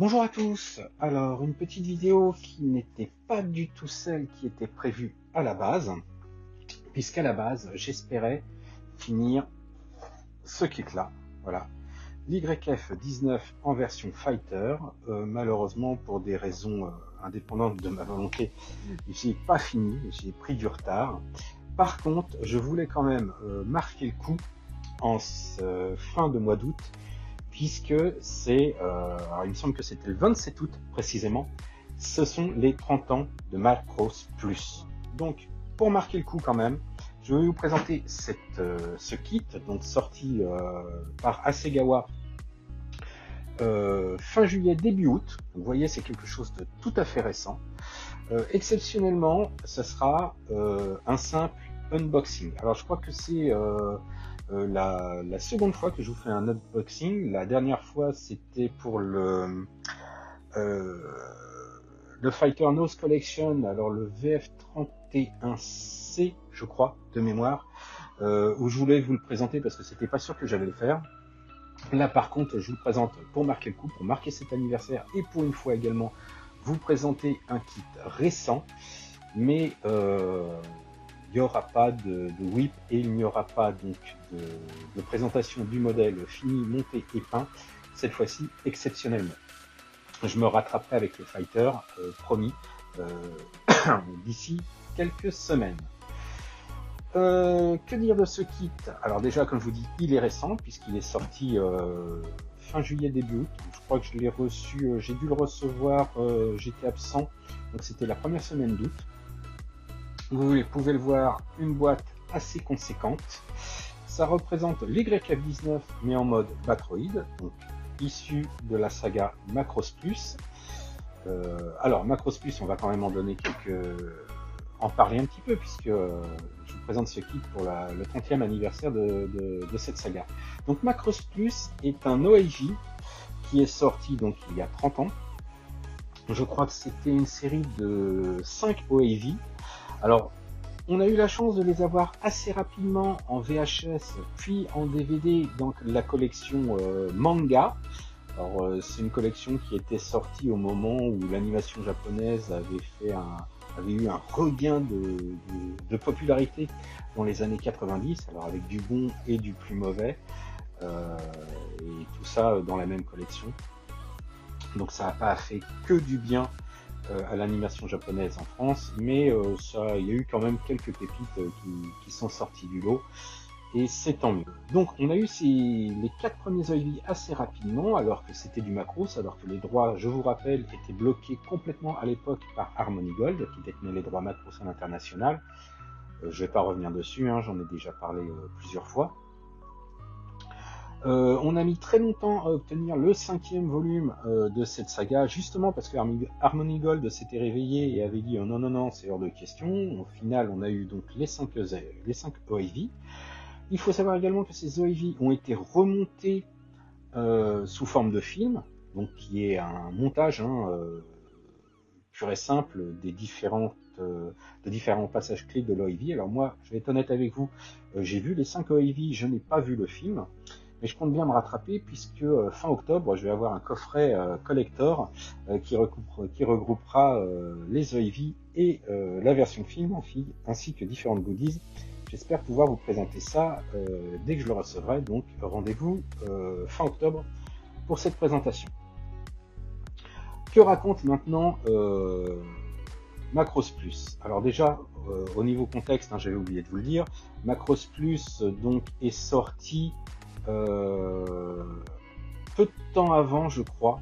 Bonjour à tous. Alors, une petite vidéo qui n'était pas du tout celle qui était prévue à la base, puisqu'à la base, j'espérais finir ce kit-là. Voilà. L'YF-19 en version Fighter. Malheureusement, pour des raisons indépendantes de ma volonté, j'ai pas fini, j'ai pris du retard. Par contre, je voulais quand même marquer le coup en fin de mois d'août, puisque c'est, alors il me semble que c'était le 27 août précisément, ce sont les 30 ans de Macross Plus. Donc, pour marquer le coup quand même, je vais vous présenter ce kit, donc sorti par Hasegawa fin juillet, début août. Vous voyez, c'est quelque chose de tout à fait récent. Exceptionnellement, ce sera un simple unboxing. Alors, je crois que c'est la seconde fois que je vous fais un unboxing. La dernière fois, c'était pour le Fighter Nose Collection, alors le VF31C, je crois, de mémoire, où je voulais vous le présenter parce que c'était pas sûr que j'allais le faire. Là, par contre, je vous le présente pour marquer le coup, pour marquer cet anniversaire et pour une fois également vous présenter un kit récent, mais il n'y aura pas de whip et il n'y aura pas donc de présentation du modèle fini, monté et peint, cette fois-ci exceptionnellement. Je me rattraperai avec le Fighter, promis, d'ici quelques semaines. Que dire de ce kit? Alors déjà, comme je vous dis, il est récent puisqu'il est sorti fin juillet, début août. Je crois que je l'ai reçu, j'ai dû le recevoir, j'étais absent, donc c'était la première semaine d'août. Vous pouvez le voir, une boîte assez conséquente. Ça représente l'YF-19 mais en mode Batroid, donc issu de la saga Macross Plus. Alors Macross Plus, on va quand même en parler un petit peu puisque je vous présente ce kit pour le 30e anniversaire de cette saga. Donc Macross Plus est un OAJ qui est sorti donc il y a 30 ans. Je crois que c'était une série de 5 OAV. Alors, on a eu la chance de les avoir assez rapidement en VHS, puis en DVD, donc la collection manga. Alors, c'est une collection qui était sortie au moment où l'animation japonaise avait eu un regain de popularité dans les années 90, alors avec du bon et du plus mauvais, et tout ça dans la même collection. Donc ça n'a pas fait que du bien à l'animation japonaise en France, mais il y a eu quand même quelques pépites qui sont sorties du lot, et c'est tant mieux. Donc on a eu les 4 premiers OAV assez rapidement, alors que c'était du Macross, alors que les droits, je vous rappelle, étaient bloqués complètement à l'époque par Harmony Gold, qui détenait les droits Macross à l'international. Je ne vais pas revenir dessus, hein, j'en ai déjà parlé plusieurs fois. On a mis très longtemps à obtenir le 5e volume de cette saga, justement parce que Harmony Gold s'était réveillé et avait dit non, non, non, c'est hors de question. Au final, on a eu donc les 5 OAV. Il faut savoir également que ces OAV ont été remontés sous forme de film, donc qui est un montage pur et simple des différents passages clés de l'OAV. Alors moi, je vais être honnête avec vous, j'ai vu les 5 OAV, je n'ai pas vu le film. Mais je compte bien me rattraper puisque fin octobre, je vais avoir un coffret collector qui regroupera les OAV et la version film ainsi que différentes goodies. J'espère pouvoir vous présenter ça dès que je le recevrai. Donc rendez-vous fin octobre pour cette présentation. Que raconte maintenant Macross Plus? Alors déjà, au niveau contexte, hein, j'avais oublié de vous le dire, Macross Plus donc est sorti peu de temps avant, je crois,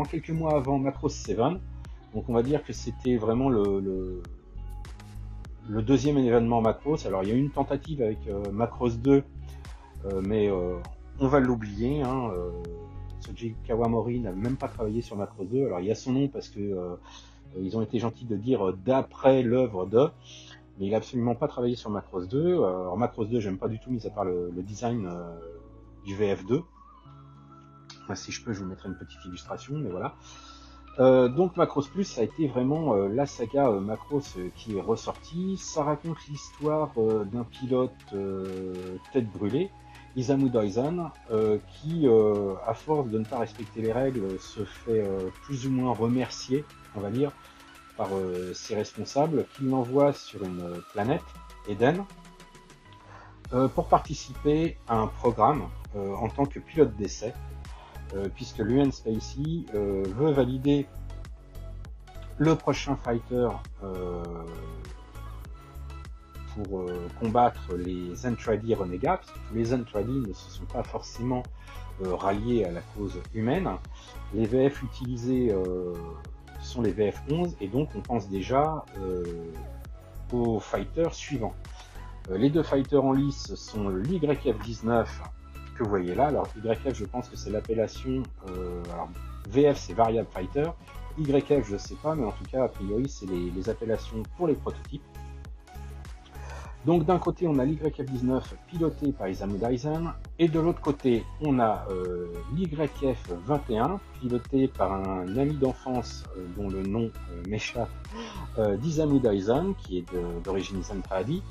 quelques mois avant Macross 7. Donc on va dire que c'était vraiment le deuxième événement Macross. Alors il y a eu une tentative avec Macross 2, mais on va l'oublier. Hein, Soji Kawamori n'a même pas travaillé sur Macross 2. Alors il y a son nom parce que ils ont été gentils de dire d'après l'œuvre de, mais il n'a absolument pas travaillé sur Macross 2. Alors Macross 2, j'aime pas du tout, mis à part le design du VF2. Moi, si je peux, je vous mettrai une petite illustration, mais voilà. Donc Macross Plus, ça a été vraiment la saga Macross qui est ressortie. Ça raconte l'histoire d'un pilote tête brûlée Isamu Daisen, qui, à force de ne pas respecter les règles, se fait plus ou moins remercier, on va dire, par ses responsables, qui l'envoient sur une planète, Eden, pour participer à un programme en tant que pilote d'essai, puisque l'UN Spacey veut valider le prochain fighter pour combattre les Zentradi renégats, parce que tous les Zentradi ne se sont pas forcément ralliés à la cause humaine. Les VF utilisés sont les VF-11, et donc on pense déjà aux fighters suivants. Les deux fighters en lice sont l'YF-19, que vous voyez là. Alors YF, je pense que c'est l'appellation, alors VF c'est Variable Fighter, YF je sais pas, mais en tout cas a priori c'est les appellations pour les prototypes. Donc d'un côté on a l'YF-19 piloté par Isamu Daisen, et de l'autre côté on a l'YF-21 piloté par un ami d'enfance dont le nom m'échappe, d'Isamu Daisen, qui est d'origine Zentradi.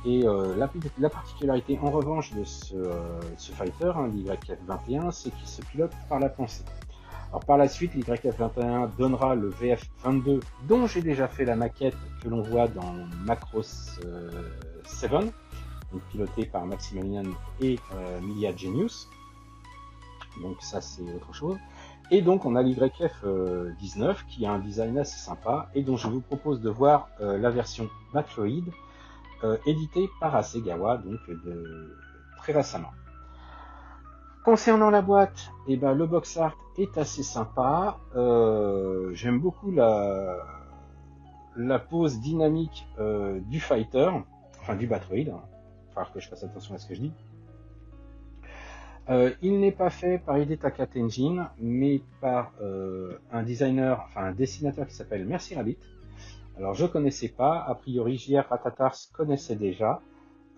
Et la particularité en revanche de ce fighter, hein, l'YF-21, c'est qu'il se pilote par la pensée. Alors par la suite, l'YF-21 donnera le VF-22, dont j'ai déjà fait la maquette que l'on voit dans Macross 7, donc piloté par Maximilian et Milia Genius. Donc ça c'est autre chose. Et donc on a l'YF-19 qui a un design assez sympa et dont je vous propose de voir la version Batroid, édité par Hasegawa, donc très récemment. Concernant la boîte, eh ben, le box art est assez sympa. J'aime beaucoup la pose dynamique du fighter, enfin du Batroid. Il va falloir que je fasse attention à ce que je dis. Il n'est pas fait par Hidetaka Tenjin, mais par un designer, enfin un dessinateur qui s'appelle Merci Rabbit. Alors je connaissais pas, a priori JR Ratatars connaissait déjà,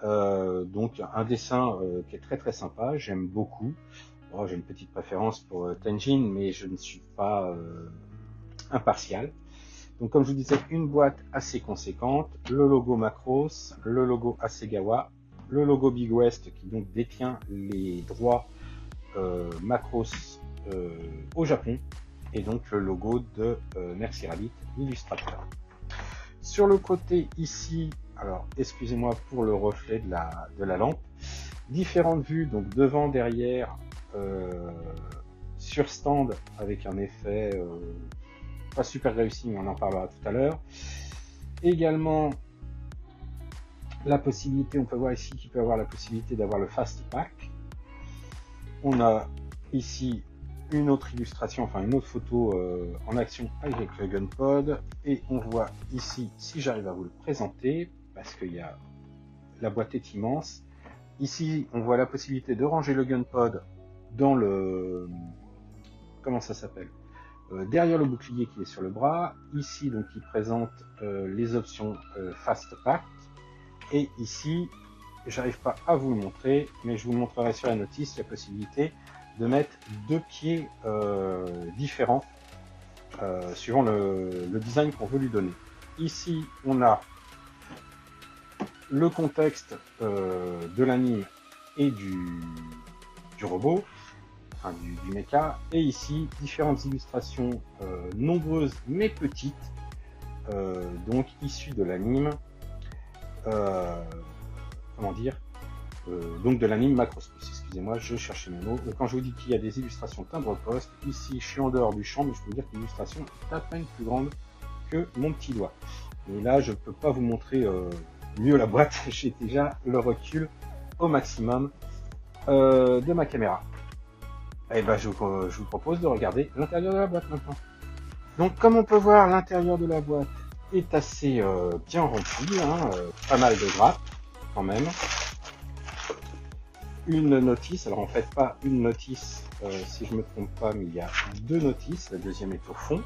donc un dessin qui est très très sympa, j'aime beaucoup. Bon, j'ai une petite préférence pour Tenjin, mais je ne suis pas impartial. Donc comme je vous disais, une boîte assez conséquente, le logo Macross, le logo Hasegawa, le logo Big West qui donc détient les droits Macross au Japon, et donc le logo de Merci Rabbit, l'illustrateur. Sur le côté ici, alors excusez-moi pour le reflet de la lampe, différentes vues, donc devant, derrière, sur stand avec un effet pas super réussi, mais on en parlera tout à l'heure. Également la possibilité, on peut voir ici qu'il peut avoir la possibilité d'avoir le fast pack. On a ici une autre illustration, enfin une autre photo en action avec le Gunpod, et on voit ici, si j'arrive à vous le présenter, parce que la boîte est immense, ici on voit la possibilité de ranger le Gunpod dans le, comment ça s'appelle, derrière le bouclier qui est sur le bras, ici donc il présente les options Fast Pack, et ici, j'arrive pas à vous le montrer, mais je vous le montrerai sur la notice, la possibilité de mettre deux pieds différents suivant le design qu'on veut lui donner. Ici, on a le contexte de l'anime et du robot, enfin du mecha, et ici, différentes illustrations nombreuses mais petites, donc issues de l'anime, comment dire, donc de l'anime Macross Plus, excusez-moi, je cherchais mes mots. Quand je vous dis qu'il y a des illustrations timbre-poste, ici je suis en dehors du champ, mais je peux vous dire que l'illustration est à peine plus grande que mon petit doigt. Et là, je ne peux pas vous montrer mieux la boîte, j'ai déjà le recul au maximum de ma caméra. Et ben, je vous propose de regarder l'intérieur de la boîte maintenant. Donc comme on peut voir, l'intérieur de la boîte est assez bien rempli, hein, pas mal de grappes quand même. Une notice, alors en fait pas une notice, si je me trompe pas, mais il y a deux notices, la deuxième est au fond.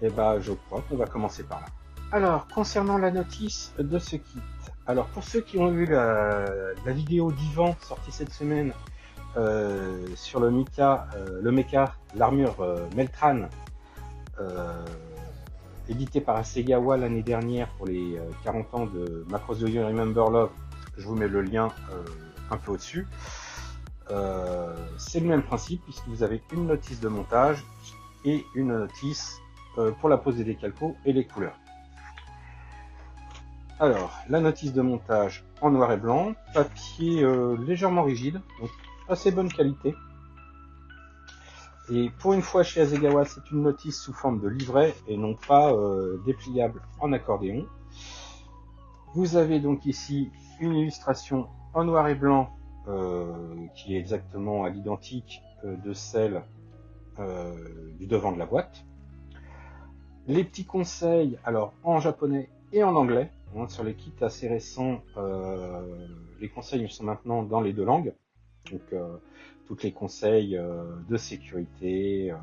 Et ben je crois qu'on va commencer par là. Alors concernant la notice de ce kit, alors pour ceux qui ont vu la vidéo d'Yvan sortie cette semaine sur le mecha, l'armure Meltran, édité par Hasegawa l'année dernière pour les 40 ans de Macross Do You Remember Love, je vous mets le lien un peu au-dessus. c'est le même principe puisque vous avez une notice de montage et une notice pour la pose des décalcos et les couleurs. Alors, la notice de montage en noir et blanc, papier légèrement rigide, donc assez bonne qualité. Et pour une fois chez Hasegawa, c'est une notice sous forme de livret et non pas dépliable en accordéon. Vous avez donc ici une illustration en noir et blanc qui est exactement à l'identique de celle du devant de la boîte. Les petits conseils, alors en japonais et en anglais, hein, sur les kits assez récents, les conseils sont maintenant dans les deux langues. Donc tous les conseils de sécurité,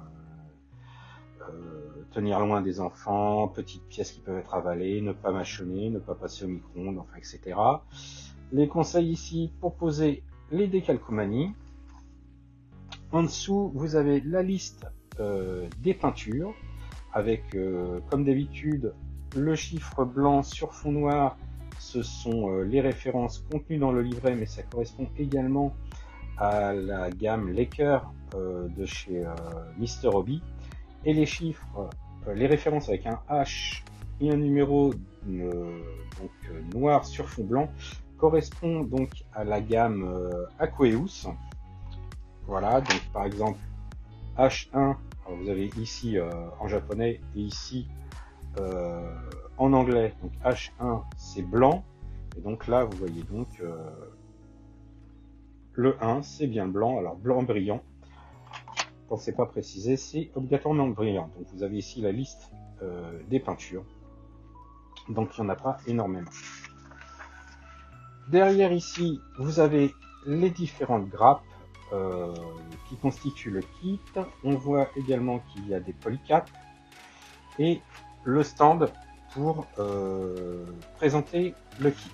tenir loin des enfants, petites pièces qui peuvent être avalées, ne pas mâchonner, ne pas passer au micro-ondes, enfin, etc. Les conseils ici pour poser les décalcomanies. En dessous, vous avez la liste des peintures, avec, comme d'habitude, le chiffre blanc sur fond noir. Ce sont les références contenues dans le livret, mais ça correspond également à la gamme Laker de chez Mr. Hobby. Et les chiffres, les références avec un H et un numéro donc noir sur fond blanc correspondent donc à la gamme Aqueous. Voilà, donc par exemple H1, alors vous avez ici en japonais et ici en anglais. Donc H1 c'est blanc, et donc là vous voyez donc le 1 c'est bien blanc, alors blanc brillant. Quand c'est pas précisé, c'est obligatoirement brillant. Donc vous avez ici la liste des peintures. Donc il n'y en a pas énormément. Derrière ici, vous avez les différentes grappes qui constituent le kit. On voit également qu'il y a des polycapes et le stand pour présenter le kit.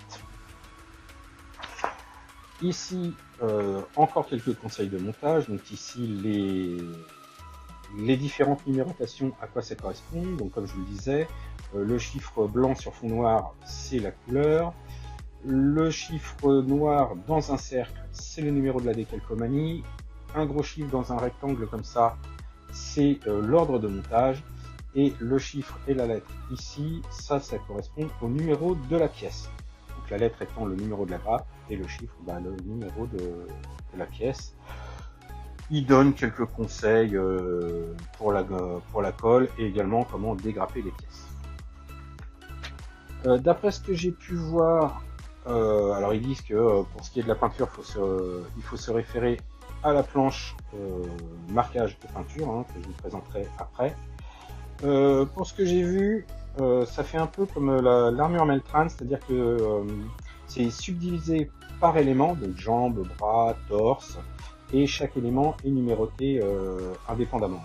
Ici, encore quelques conseils de montage. Donc ici, les différentes numérotations, à quoi ça correspond. Donc comme je vous le disais, le chiffre blanc sur fond noir, c'est la couleur. Le chiffre noir dans un cercle, c'est le numéro de la décalcomanie. Un gros chiffre dans un rectangle comme ça, c'est l'ordre de montage. Et le chiffre et la lettre ici, ça correspond au numéro de la pièce. Donc la lettre étant le numéro de la grappe et le chiffre, le numéro de la pièce. Il donne quelques conseils pour la colle et également comment dégrapper les pièces. D'après ce que j'ai pu voir, alors ils disent que pour ce qui est de la peinture, il faut se référer à la planche marquage de peinture, hein, que je vous présenterai après. Pour ce que j'ai vu, ça fait un peu comme l'armure Meltran, c'est-à-dire que c'est subdivisé par élément, donc jambes, bras, torse, et chaque élément est numéroté indépendamment.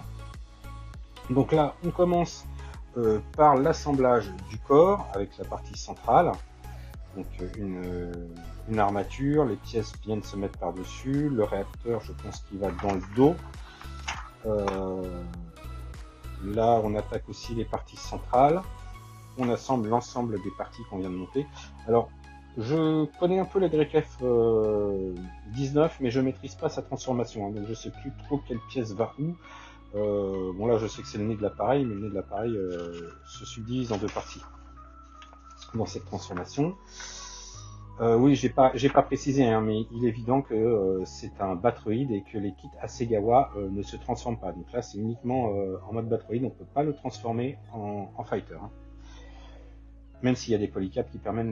Donc là, on commence par l'assemblage du corps avec la partie centrale. Donc une armature, les pièces viennent se mettre par-dessus, le réacteur, je pense qu'il va dans le dos. Là, on attaque aussi les parties centrales. On assemble l'ensemble des parties qu'on vient de monter. Alors, je connais un peu la DirectF 19, mais je maîtrise pas sa transformation, hein, donc je sais plus trop quelle pièce va où. Bon là, je sais que c'est le nez de l'appareil, mais le nez de l'appareil se subdivise en deux parties dans cette transformation. Oui, j'ai pas précisé, hein, mais il est évident que c'est un Batroid et que les kits Hasegawa ne se transforment pas. Donc là, c'est uniquement en mode Batroid, on peut pas le transformer en fighter. Hein. Même s'il y a des polycaps qui permettent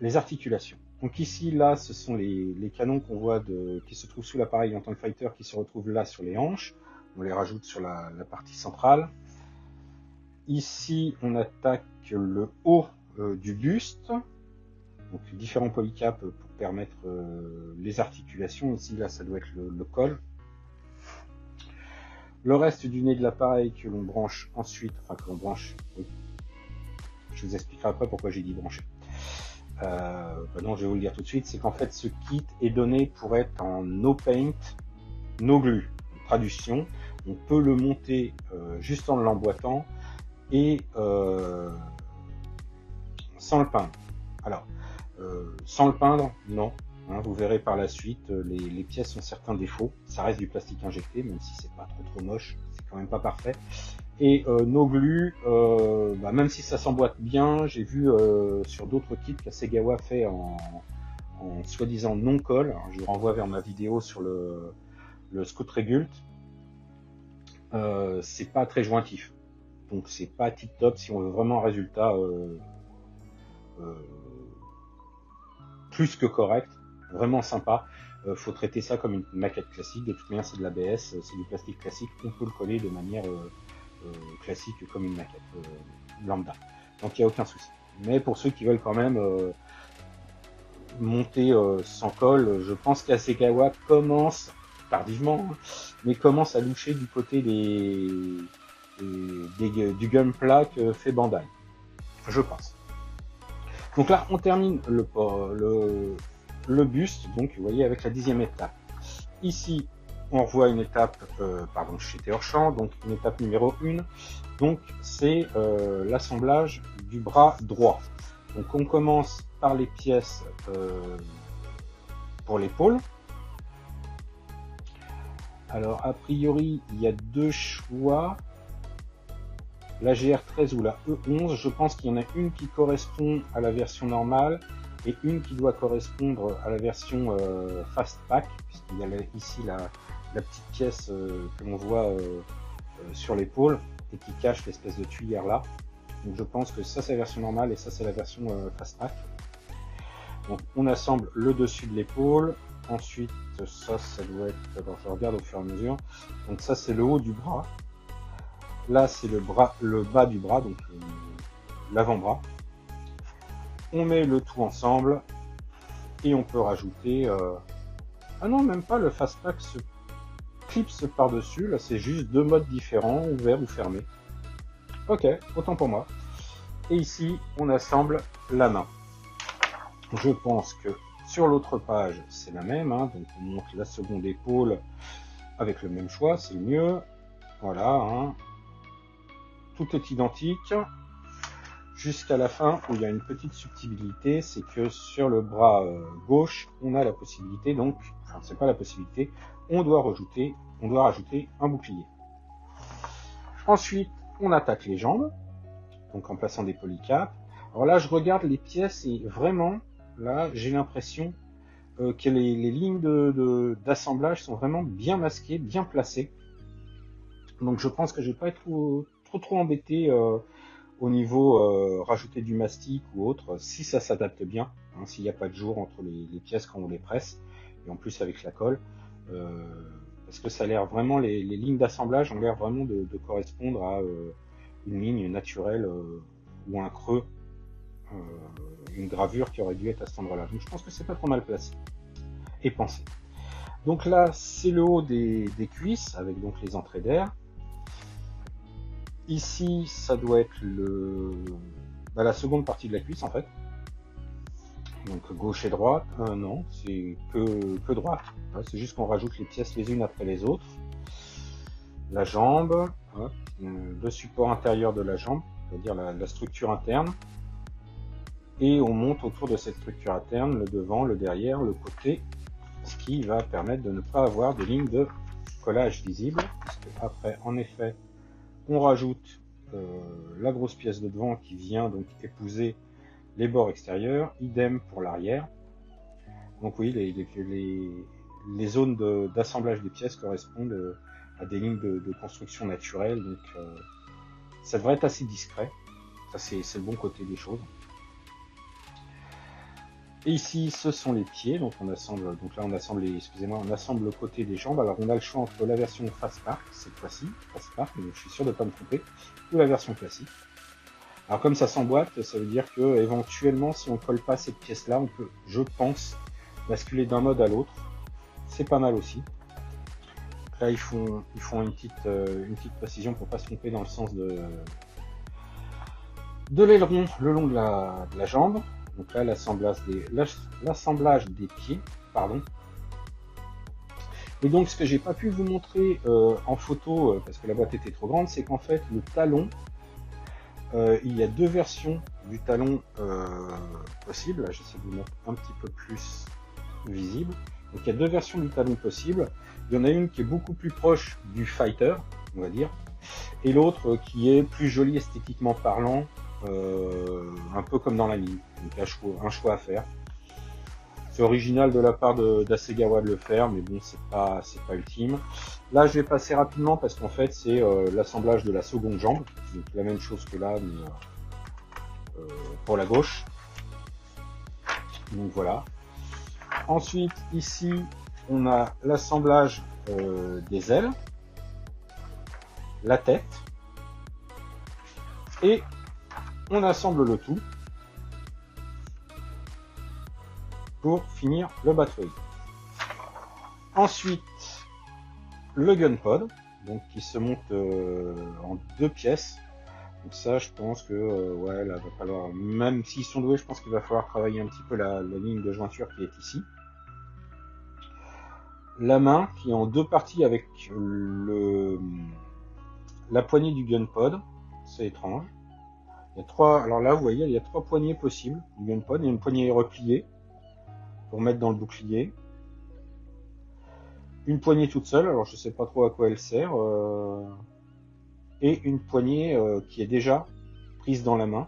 les articulations. Donc ici, là, ce sont les canons qu'on voit qui se trouvent sous l'appareil en tant que fighter, qui se retrouvent là sur les hanches. On les rajoute sur la partie centrale. Ici, on attaque le haut du buste. Donc différents polycaps pour permettre les articulations. Ici, là, ça doit être le col. Le reste du nez de l'appareil que l'on branche ensuite, enfin que l'on branche, oui. Je vous expliquerai après pourquoi j'ai dit brancher. Non, je vais vous le dire tout de suite, c'est qu'en fait ce kit est donné pour être en no paint, no glue. Traduction, on peut le monter juste en l'emboîtant et sans le peindre. Alors, sans le peindre, non. Hein, vous verrez par la suite, les pièces ont certains défauts. Ça reste du plastique injecté, même si c'est pas trop moche, c'est quand même pas parfait. Et nos glues, même si ça s'emboîte bien, j'ai vu sur d'autres kits qu'Asegawa fait en soi-disant non-colle. Je vous renvoie vers ma vidéo sur le Scout Regult. C'est pas très jointif. Donc c'est pas tip top si on veut vraiment un résultat plus que correct, vraiment sympa. Faut traiter ça comme une maquette classique. De toute manière, c'est de l'ABS, c'est du plastique classique. On peut le coller de manière classique comme une maquette lambda. Donc il n'y a aucun souci. Mais pour ceux qui veulent quand même monter sans colle, je pense qu'Asegawa commence tardivement, hein, mais commence à loucher du côté du gunpla que fait Bandai. Je pense. Donc là, on termine le buste, donc vous voyez, avec la 10e étape. Ici, on revoit une étape, chez Théorchamp, donc une étape numéro 1. Donc c'est l'assemblage du bras droit. Donc on commence par les pièces pour l'épaule. Alors a priori, il y a deux choix. La GR13 ou la E11, je pense qu'il y en a une qui correspond à la version normale et une qui doit correspondre à la version Fastpack, puisqu'il y a ici la petite pièce que l'on voit sur l'épaule et qui cache l'espèce de tuyère là. Donc je pense que ça c'est la version normale et ça c'est la version Fastpack. Donc on assemble le dessus de l'épaule, ensuite ça doit être, alors je regarde au fur et à mesure, donc ça c'est le haut du bras. Là, c'est le bas du bras, donc l'avant-bras. On met le tout ensemble et on peut rajouter... Ah non, même pas, le Fastpack se clipse par-dessus. Là, c'est juste deux modes différents, ouvert ou fermé. Ok, autant pour moi. Et ici, on assemble la main. Je pense que sur l'autre page, c'est la même. Hein, donc, on monte la seconde épaule avec le même choix, c'est mieux. Voilà, hein. Tout est identique jusqu'à la fin où il y a une petite subtilité, c'est que sur le bras gauche, on a la possibilité, donc, enfin c'est pas la possibilité, on doit rajouter un bouclier. Ensuite, on attaque les jambes, donc en plaçant des polycapes. Alors là, je regarde les pièces et vraiment, là, j'ai l'impression que les lignes d'assemblage sont vraiment bien masquées, bien placées. Donc je pense que je vais pas être trop embêté au niveau rajouter du mastic ou autre, si ça s'adapte bien, hein, s'il n'y a pas de jour entre les pièces quand on les presse, et en plus avec la colle, parce que ça a l'air vraiment, les lignes d'assemblage ont l'air vraiment de correspondre à une ligne naturelle ou un creux, une gravure qui aurait dû être à cet endroit-là. Donc je pense que c'est pas trop mal placé et pensé. Donc là, c'est le haut des cuisses, avec donc les entrées d'air. Ici, ça doit être la seconde partie de la cuisse en fait. Donc gauche et droite. Non, c'est que droite. Ouais, c'est juste qu'on rajoute les pièces les unes après les autres. La jambe, le support intérieur de la jambe, c'est-à-dire la structure interne. Et on monte autour de cette structure interne, le devant, le derrière, le côté, ce qui va permettre de ne pas avoir de ligne de collage visible. Parce que après, en effet, on rajoute la grosse pièce de devant qui vient donc épouser les bords extérieurs, idem pour l'arrière. Donc oui, les zones d'assemblage des pièces correspondent à des lignes de construction naturelle, donc ça devrait être assez discret. Ça c'est le bon côté des choses. Et ici, ce sont les pieds, donc on assemble le côté des jambes. Alors on a le choix entre la version Fastpack, cette fois-ci, Fastpack, mais je suis sûr de ne pas me tromper, ou la version classique. Alors comme ça s'emboîte, ça veut dire que éventuellement, si on ne colle pas cette pièce-là, on peut, je pense, basculer d'un mode à l'autre. C'est pas mal aussi. Donc là, ils font une petite précision pour pas se tromper dans le sens de l'aileron le long de la jambe. Donc là, l'assemblage des pieds, pardon. Et donc, ce que j'ai pas pu vous montrer en photo, parce que la boîte était trop grande, c'est qu'en fait, le talon, il y a deux versions du talon possibles. J'essaie de vous mettre un petit peu plus visible. Donc il y a deux versions du talon possibles. Il y en a une qui est beaucoup plus proche du fighter, on va dire, et l'autre qui est plus jolie esthétiquement parlant, un peu comme dans la ligne. Donc un choix à faire. C'est original de la part d'Hasegawa de le faire, mais bon, c'est pas ultime. Là, je vais passer rapidement parce qu'en fait, c'est l'assemblage de la seconde jambe. Donc la même chose que là, mais pour la gauche. Donc voilà. Ensuite, ici, on a l'assemblage des ailes, la tête, et on assemble le tout pour finir le Batroid. Ensuite, le Gunpod, donc qui se monte en deux pièces. Donc ça, je pense que ouais, là, va falloir, même s'ils sont doués, je pense qu'il va falloir travailler un petit peu la ligne de jointure qui est ici. La main qui est en deux parties avec la poignée du Gunpod, c'est étrange. Il y a trois, alors là, vous voyez, il y a trois poignées possibles du Gunpod. Il y a une poignée repliée pour mettre dans le bouclier. Une poignée toute seule, alors je sais pas trop à quoi elle sert. Et une poignée qui est déjà prise dans la main.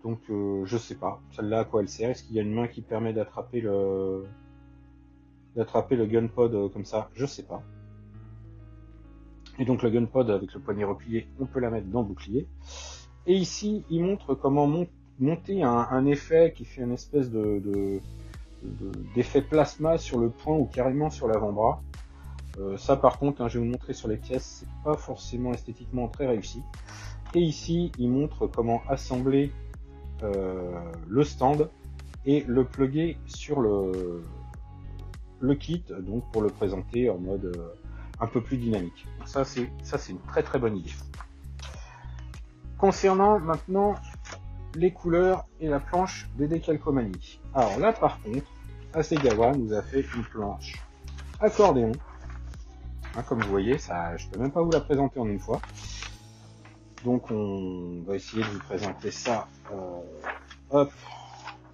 Donc je sais pas, celle-là à quoi elle sert. Est-ce qu'il y a une main qui permet d'attraper le Gunpod comme ça? Je sais pas. Et donc le Gunpod avec le poignet replié, on peut la mettre dans le bouclier. Et ici, il montre comment monter un effet qui fait une espèce d'effet plasma sur le poing ou carrément sur l'avant-bras. Ça par contre, hein, je vais vous montrer sur les pièces, c'est pas forcément esthétiquement très réussi. Et ici, il montre comment assembler le stand et le plugger sur le kit, donc pour le présenter en mode un peu plus dynamique. Donc ça c'est une très très bonne idée. Concernant maintenant les couleurs et la planche des décalcomanies. Alors là par contre, Hasegawa nous a fait une planche accordéon. Hein, comme vous voyez, ça, je peux même pas vous la présenter en une fois. Donc on va essayer de vous présenter ça. Hop,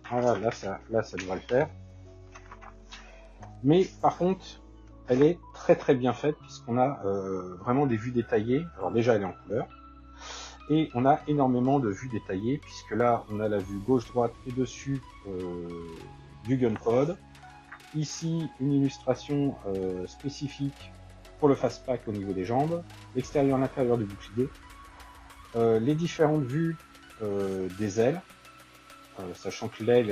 voilà, là ça devrait le faire. Mais par contre, elle est très très bien faite puisqu'on a vraiment des vues détaillées. Alors déjà elle est en couleur. Et on a énormément de vues détaillées puisque là on a la vue gauche-droite et dessus du Gunpod. Ici une illustration spécifique pour le fastpack au niveau des jambes, l'extérieur et l'intérieur du bouclier, les différentes vues des ailes, sachant que l'aile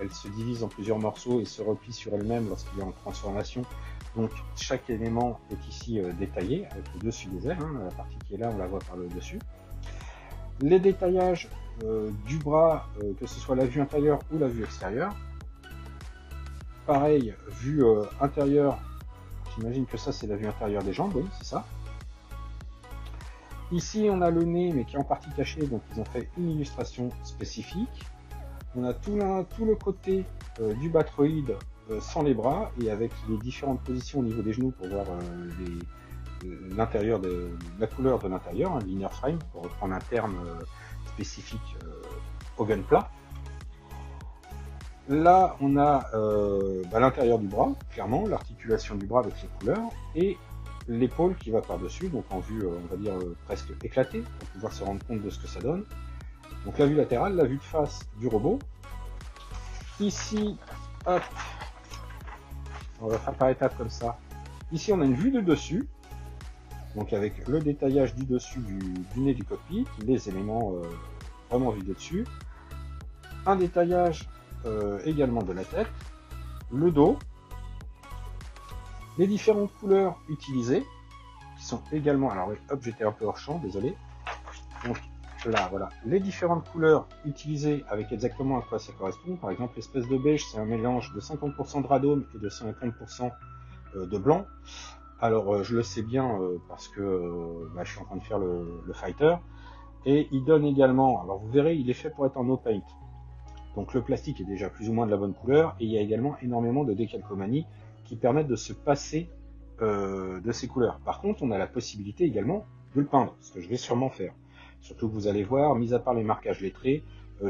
elle se divise en plusieurs morceaux et se replie sur elle-même lorsqu'il est en transformation. Donc chaque élément est ici détaillé avec le dessus des ailes, hein, la partie qui est là on la voit par le dessus. Les détaillages du bras, que ce soit la vue intérieure ou la vue extérieure. Pareil, vue intérieure, j'imagine que ça c'est la vue intérieure des jambes, oui c'est ça. Ici on a le nez mais qui est en partie caché, donc ils ont fait une illustration spécifique. On a tout le côté du Batroid sans les bras et avec les différentes positions au niveau des genoux pour voir l'intérieur de la couleur de l'intérieur, hein, l'inner frame, pour reprendre un terme spécifique au gunpla. Là, on a l'intérieur du bras, clairement, l'articulation du bras avec les couleurs, et l'épaule qui va par-dessus, donc en vue, on va dire, presque éclatée, pour pouvoir se rendre compte de ce que ça donne. Donc la vue latérale, la vue de face du robot. Ici, hop, on va faire par étapes comme ça. Ici, on a une vue de dessus, donc avec le détaillage du dessus du nez du cockpit, les éléments vraiment vus de dessus. Un détaillage également de la tête, le dos, les différentes couleurs utilisées, qui sont également, alors hop, j'étais un peu hors champ, désolé. Donc là, voilà, les différentes couleurs utilisées avec exactement à quoi ça correspond. Par exemple, l'espèce de beige, c'est un mélange de 50% de radome et de 50% de blanc. Alors, je le sais bien parce que je suis en train de faire le fighter. Et il donne également, alors vous verrez, il est fait pour être en no paint. Donc le plastique est déjà plus ou moins de la bonne couleur. Et il y a également énormément de décalcomanie qui permettent de se passer de ces couleurs. Par contre, on a la possibilité également de le peindre, ce que je vais sûrement faire. Surtout que vous allez voir, mis à part les marquages lettrés,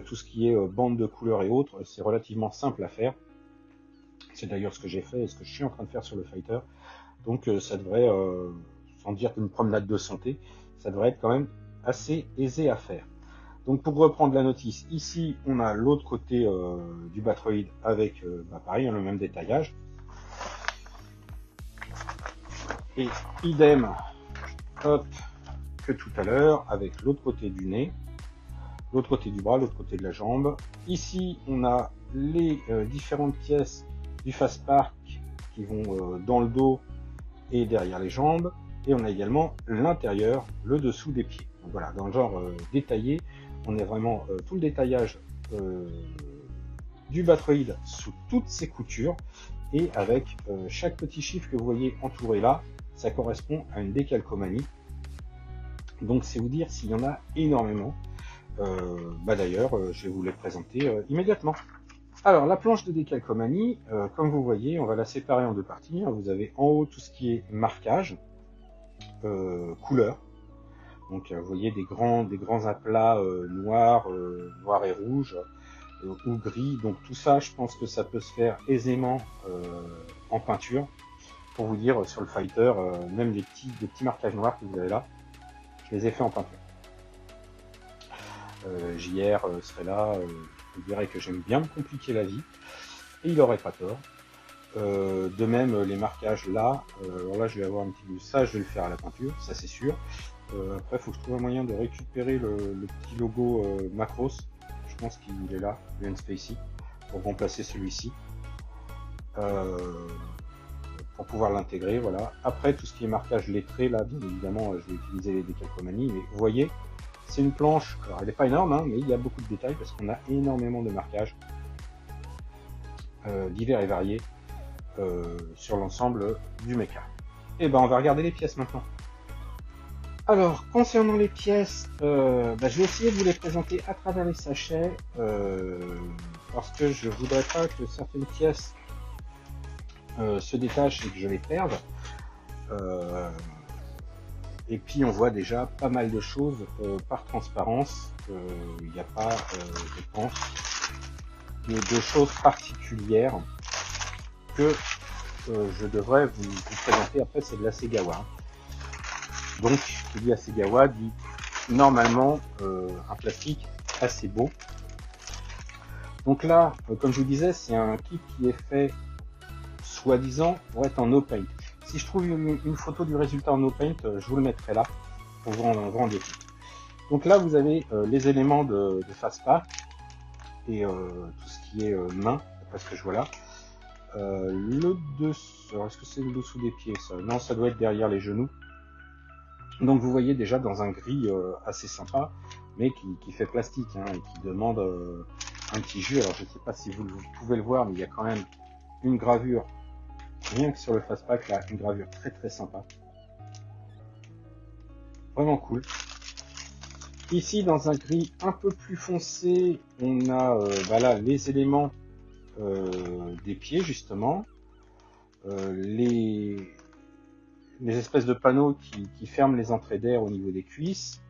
tout ce qui est bande de couleurs et autres, c'est relativement simple à faire. C'est d'ailleurs ce que j'ai fait et ce que je suis en train de faire sur le Fighter. Donc ça devrait, sans dire qu'une promenade de santé, ça devrait être quand même assez aisé à faire. Donc pour reprendre la notice, ici on a l'autre côté du Batroid avec pareil, le même détaillage. Et idem, hop, que tout à l'heure, avec l'autre côté du nez, l'autre côté du bras, l'autre côté de la jambe. Ici on a les différentes pièces du Fastpack qui vont dans le dos et derrière les jambes. Et on a également l'intérieur, le dessous des pieds. Donc voilà, dans le genre détaillé, on a vraiment tout le détaillage du Batroid sous toutes ses coutures. Et avec chaque petit chiffre que vous voyez entouré là, ça correspond à une décalcomanie. Donc c'est vous dire s'il y en a énormément. D'ailleurs, je vais vous les présenter immédiatement. Alors la planche de décalcomanie, comme vous voyez, on va la séparer en deux parties. Vous avez en haut tout ce qui est marquage, couleur. Donc vous voyez des grands aplats noirs et rouges ou gris. Donc tout ça, je pense que ça peut se faire aisément en peinture. Pour vous dire, sur le Fighter, même les petits marquages noirs que vous avez là, je les ai fait en peinture. JR serait là, je dirais que j'aime bien me compliquer la vie, et il aurait pas tort. De même, les marquages là, alors là je vais avoir un petit bout, ça je vais le faire à la peinture, ça c'est sûr. Après, il faut que je trouve un moyen de récupérer le petit logo Macros, je pense qu'il est là, le Spacey, pour remplacer celui-ci. Pour pouvoir l'intégrer, voilà. Après, tout ce qui est marquage lettré, là, bien évidemment, je vais utiliser les décalcomanies, mais vous voyez, c'est une planche, alors elle n'est pas énorme, hein, mais il y a beaucoup de détails parce qu'on a énormément de marquages divers et variés sur l'ensemble du mecha. Et ben, on va regarder les pièces maintenant. Alors, concernant les pièces, je vais essayer de vous les présenter à travers les sachets, parce que je voudrais pas que certaines pièces se détachent et que je les perde. Et puis on voit déjà pas mal de choses par transparence. Il n'y a pas, je pense, de choses particulières que je devrais vous présenter. Après, c'est de la Segawa. Donc, qui dit Segawa dit normalement un plastique assez beau. Donc là, comme je vous disais, c'est un kit qui est fait soi-disant pour être en no paint. Si je trouve une photo du résultat en no paint, je vous le mettrai là pour vous rendre compte. Donc là, vous avez les éléments de Fastpack et tout ce qui est main, d'après ce que je vois là. Le dessous, alors est-ce que c'est le dessous des pieds ça? Non, ça doit être derrière les genoux. Donc vous voyez déjà dans un gris assez sympa, mais qui fait plastique hein, et qui demande un petit jus. Alors je ne sais pas si vous pouvez le voir, mais il y a quand même une gravure, rien que sur le Fastpack là, une gravure très très sympa. Vraiment cool. Ici dans un gris un peu plus foncé, on a là, les éléments des pieds justement, les espèces de panneaux qui ferment les entrées d'air au niveau des cuisses.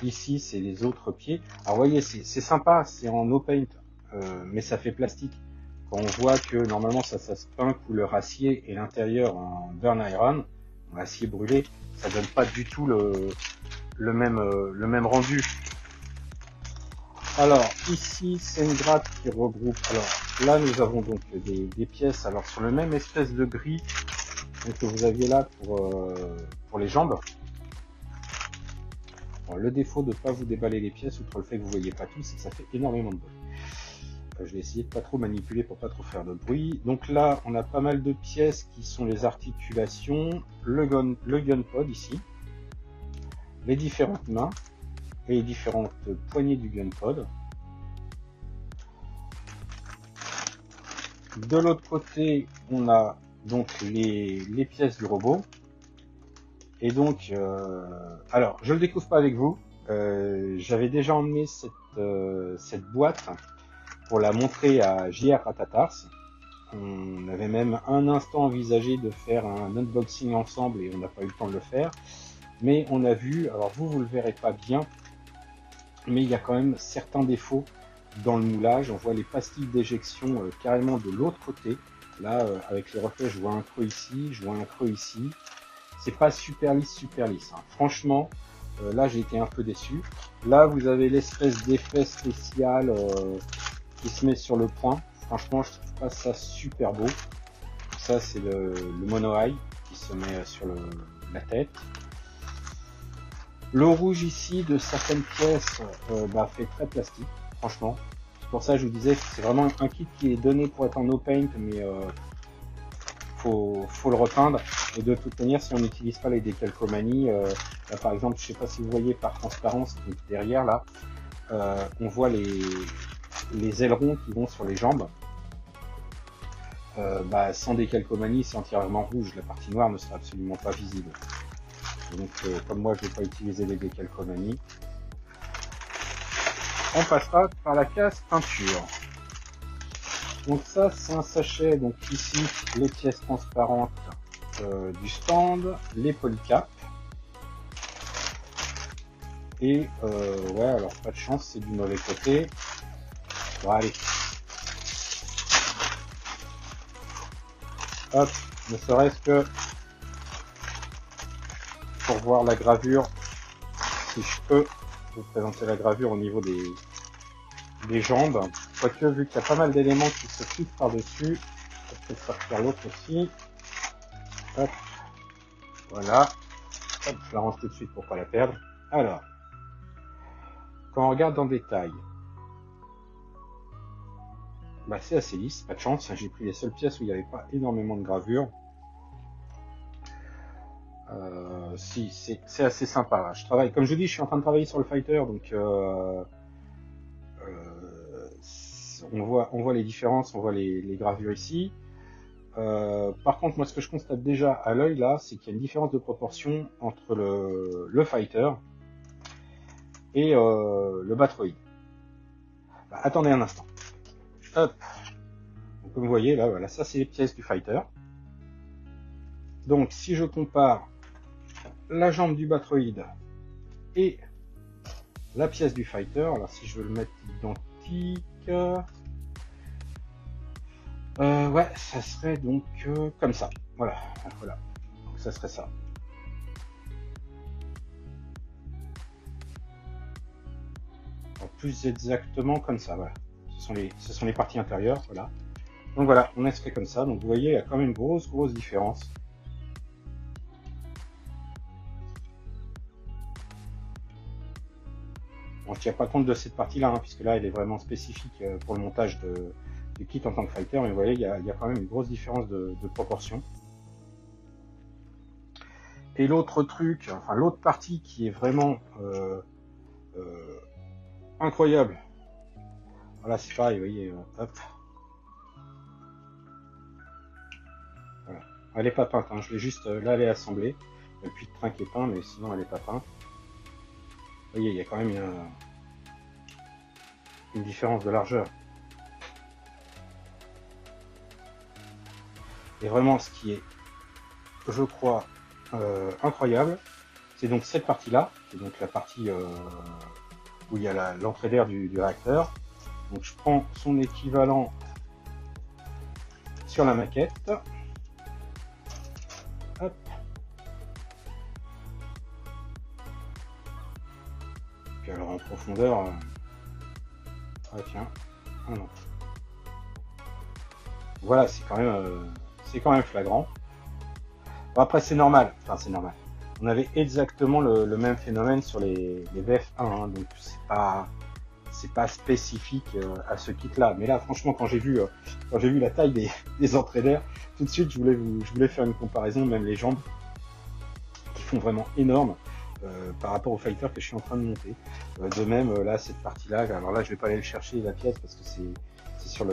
Ici c'est les autres pieds. Alors vous voyez c'est sympa, c'est en no paint, mais ça fait plastique. Quand on voit que normalement ça se peint couleur acier et l'intérieur en burn iron, en acier brûlé, ça donne pas du tout le même rendu. Alors ici c'est une gratte qui regroupe. Alors là nous avons donc des pièces. Alors sur le même espèce de gris que vous aviez là pour les jambes. Bon, le défaut de ne pas vous déballer les pièces, outre le fait que vous voyez pas tout, c'est que ça fait énormément de bruit. Je vais essayer de pas trop manipuler pour pas trop faire de bruit. Donc là on a pas mal de pièces qui sont les articulations, le gun pod ici, les différentes mains et les différentes poignées du gun pod. De l'autre côté on a donc les pièces du robot. Et donc alors je le découvre pas avec vous, j'avais déjà emmené cette boîte pour la montrer à JR Ratatars. On avait même un instant envisagé de faire un unboxing ensemble et on n'a pas eu le temps de le faire. Mais on a vu, alors vous le verrez pas bien, mais il y a quand même certains défauts dans le moulage. On voit les pastilles d'éjection carrément de l'autre côté. Là, avec les reflets, je vois un creux ici, je vois un creux ici. C'est pas super lisse, hein. Franchement, là, j'ai été un peu déçu. Là, vous avez l'espèce d'effet spécial qui se met sur le point. Franchement, je trouve pas ça super beau. Ça, c'est le mono-eye qui se met sur la tête. Le rouge ici de certaines pièces fait très plastique, franchement. C'est pour ça que je vous disais que c'est vraiment un kit qui est donné pour être en no paint, mais faut le repeindre. Et de toute manière, si on n'utilise pas les décalcomanies, là par exemple, je sais pas si vous voyez par transparence, donc derrière là, on voit les ailerons qui vont sur les jambes. Sans décalcomanie, c'est entièrement rouge. La partie noire ne sera absolument pas visible. Donc, comme moi, je ne vais pas utiliser les décalcomanies, on passera par la case peinture. Donc ça, c'est un sachet. Donc ici, les pièces transparentes du stand, les polycaps. Et ouais, alors pas de chance, c'est du mauvais côté. Bon, allez. Hop, ne serait-ce que pour voir la gravure, si je peux vous présenter la gravure au niveau des jambes. Quoique, vu qu'il y a pas mal d'éléments qui se fixent par-dessus, je vais peut-être sortir l'autre aussi. Hop, voilà. Hop, je la range tout de suite pour pas la perdre. Alors, quand on regarde en détail, c'est assez lisse, pas de chance. J'ai pris les seules pièces où il n'y avait pas énormément de gravure. Si, c'est assez sympa. Je travaille, comme je vous dis, je suis en train de travailler sur le fighter, donc on voit les différences, on voit les gravures ici. Par contre, moi, ce que je constate déjà à l'œil là, c'est qu'il y a une différence de proportion entre le fighter et le Batroid. Attendez un instant. Hop. Donc, comme vous voyez là, voilà, ça c'est les pièces du fighter. Donc, si je compare la jambe du Batroid et la pièce du fighter, alors si je veux le mettre identique, ouais, ça serait donc comme ça. Voilà. Donc ça serait ça. Alors, plus exactement comme ça. Voilà. Ce sont les parties intérieures. Voilà. Donc voilà, on a fait comme ça. Donc vous voyez, il y a quand même une grosse différence. On ne tient pas compte de cette partie-là, hein, puisque là, elle est vraiment spécifique pour le montage du kit en tant que fighter. Mais vous voyez, il y a quand même une grosse différence de proportion. Et l'autre truc, enfin l'autre partie qui est vraiment incroyable. Voilà, c'est pareil, vous voyez, hop. Voilà. Elle n'est pas peinte, hein, je l'ai juste, là elle est assemblée. Il y a le puits de train qui est peint, mais sinon elle n'est pas peinte. Vous voyez, il y a quand même une différence de largeur. Et vraiment, ce qui est, je crois, incroyable, c'est donc cette partie-là, c'est donc la partie où il y a l'entrée d'air du réacteur. Donc je prends son équivalent sur la maquette. Hop. Puis alors en profondeur, ah tiens, ah non. Voilà, c'est quand même flagrant. Bon, après c'est normal, enfin c'est normal. On avait exactement le même phénomène sur les VF1, hein, donc c'est pas spécifique à ce kit là. Mais là franchement quand j'ai vu la taille des entrées d'air, tout de suite je voulais faire une comparaison, même les jambes qui font vraiment énorme par rapport au fighter que je suis en train de monter. De même là cette partie là, alors là je vais pas aller le chercher la pièce parce que c'est sur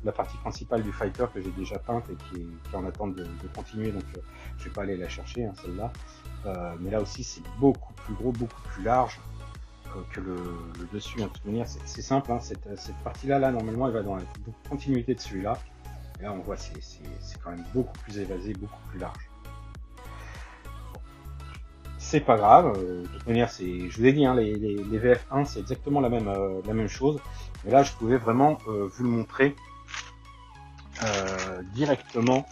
la partie principale du fighter que j'ai déjà peinte et qui est en attente de continuer, donc je vais pas aller la chercher, hein, celle-là. Mais là aussi c'est beaucoup plus gros, beaucoup plus large que le dessus. De toute manière c'est simple, hein, cette partie-là, normalement elle va dans la continuité de celui-là. Et là on voit c'est quand même beaucoup plus évasé, beaucoup plus large. c'est pas grave. De toute manière, je vous ai dit, hein, les VF1 c'est exactement la même chose. Mais là, je pouvais vraiment vous le montrer directement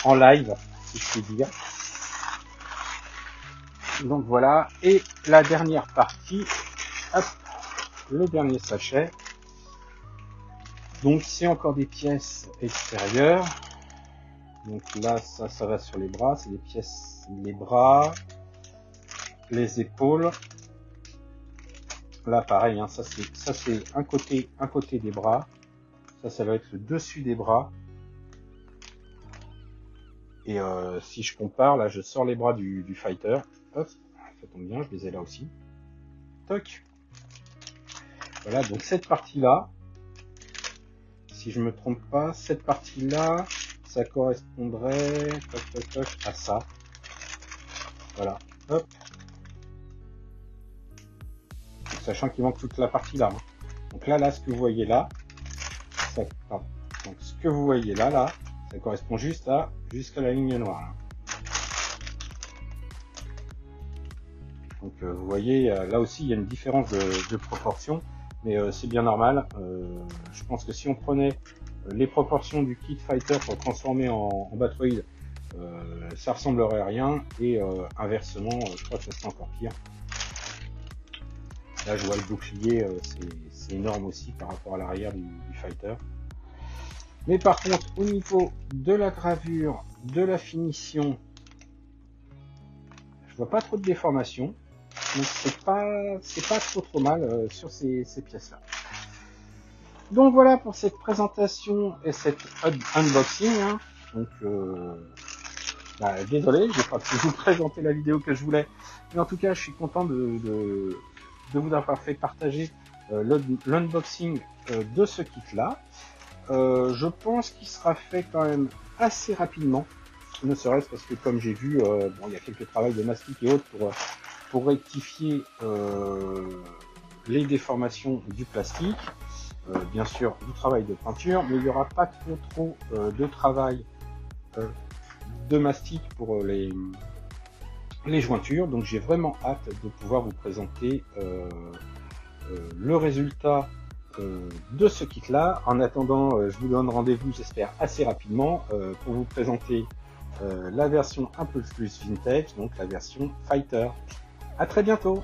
en live, si je puis dire. Donc voilà, et la dernière partie, hop, le dernier sachet. Donc c'est encore des pièces extérieures. Donc là, ça va sur les bras, c'est des pièces, les bras, les épaules. Là pareil, hein, ça c'est un côté des bras. Ça va être le dessus des bras. Et si je compare, là je sors les bras du fighter. Hop, ça tombe bien, je les ai là aussi. Toc. Voilà, donc cette partie-là, si je me trompe pas, cette partie-là, ça correspondrait à ça. Voilà, hop. Sachant qu'il manque toute la partie là. Hein. Donc là, ce que vous voyez là, donc ce que vous voyez là, ça correspond jusqu'à la ligne noire. Là. Donc vous voyez, là aussi il y a une différence de proportion, mais c'est bien normal. Je pense que si on prenait les proportions du kit fighter pour le transformer en Batroid, ça ressemblerait à rien, et inversement, je crois que ça serait encore pire. Là je vois le bouclier, c'est énorme aussi par rapport à l'arrière du fighter. Mais par contre, au niveau de la gravure, de la finition, je vois pas trop de déformation. Donc c'est pas trop mal sur ces pièces là. Donc voilà pour cette présentation et cet unboxing. Hein. Donc désolé, j'ai pas pu vous présenter la vidéo que je voulais, mais en tout cas je suis content de vous avoir fait partager l'unboxing de ce kit là. Je pense qu'il sera fait quand même assez rapidement, ne serait-ce parce que comme j'ai vu, bon, il y a quelques travails de mastic et autres pour rectifier les déformations du plastique, bien sûr du travail de peinture, mais il n'y aura pas trop de travail de mastic pour les jointures. Donc j'ai vraiment hâte de pouvoir vous présenter le résultat de ce kit là. En attendant, je vous donne rendez-vous, j'espère assez rapidement, pour vous présenter la version un peu plus vintage, donc la version Fighter. À très bientôt.